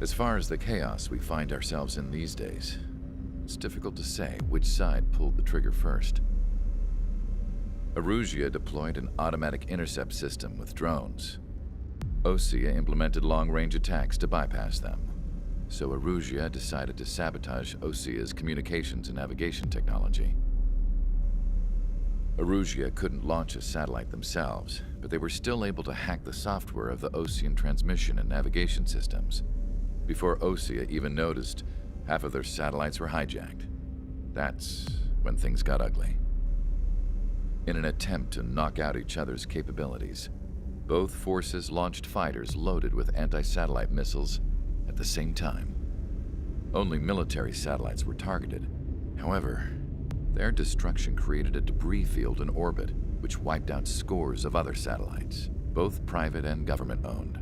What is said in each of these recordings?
As far as the chaos we find ourselves in these days, it's difficult to say which side pulled the trigger first. Erusia deployed an automatic intercept system with drones. Osea implemented long-range attacks to bypass them. So Erusia decided to sabotage Osea's communications and navigation technology. Erusia couldn't launch a satellite themselves, but they were still able to hack the software of the Osean transmission and navigation systems. Before Osea even noticed, half of their satellites were hijacked. That's when things got ugly. In an attempt to knock out each other's capabilities, both forces launched fighters loaded with anti-satellite missiles at the same time. Only military satellites were targeted. However, their destruction created a debris field in orbit, which wiped out scores of other satellites, both private and government-owned.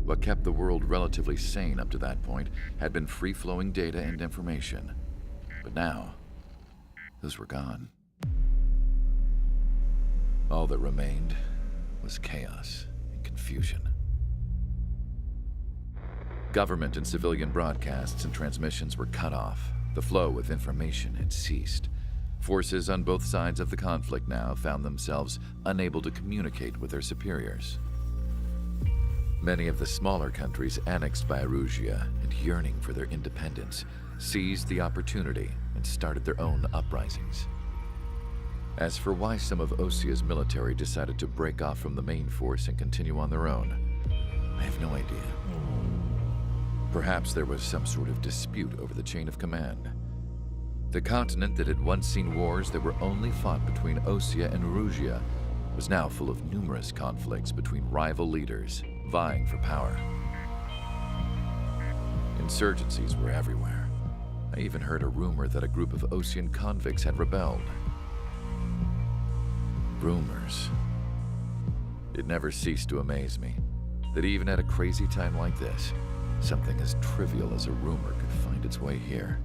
What kept the world relatively sane up to that point had been free-flowing data and information. But now, those were gone. All that remained was chaos and confusion. Government and civilian broadcasts and transmissions were cut off. The flow of information had ceased. Forces on both sides of the conflict now found themselves unable to communicate with their superiors. Many of the smaller countries annexed by Erusia and yearning for their independence seized the opportunity and started their own uprisings. As for why some of Osea's military decided to break off from the main force and continue on their own, I have no idea. Perhaps there was some sort of dispute over the chain of command. The continent that had once seen wars that were only fought between Osea and Erusia was now full of numerous conflicts between rival leaders vying for power. Insurgencies were everywhere. I even heard a rumor that a group of Osean convicts had rebelled. Rumors. It never ceased to amaze me that even at a crazy time like this, something as trivial as a rumor could find its way here.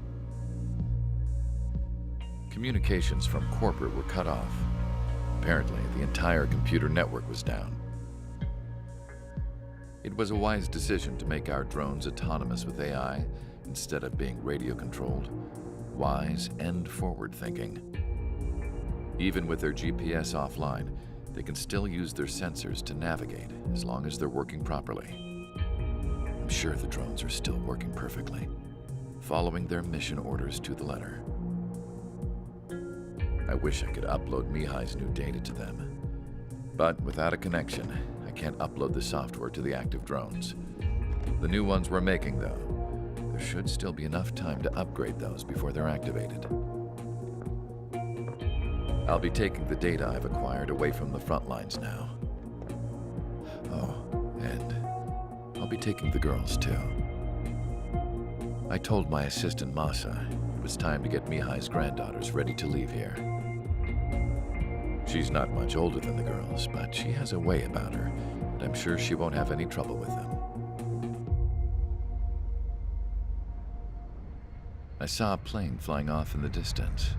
Communications from corporate were cut off. Apparently, the entire computer network was down. It was a wise decision to make our drones autonomous with AI instead of being radio-controlled. Wise and forward-thinking. Even with their GPS offline, they can still use their sensors to navigate as long as they're working properly. I'm sure the drones are still working perfectly, following their mission orders to the letter. I wish I could upload Mihai's new data to them. But without a connection, I can't upload the software to the active drones. The new ones we're making, though, there should still be enough time to upgrade those before they're activated. I'll be taking the data I've acquired away from the front lines now. Oh, and I'll be taking the girls, too. I told my assistant Masa it was time to get Mihai's granddaughters ready to leave here. She's not much older than the girls, but she has a way about her, and I'm sure she won't have any trouble with them. I saw a plane flying off in the distance.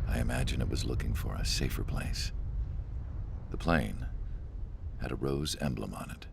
I imagine it was looking for a safer place. The plane had a rose emblem on it.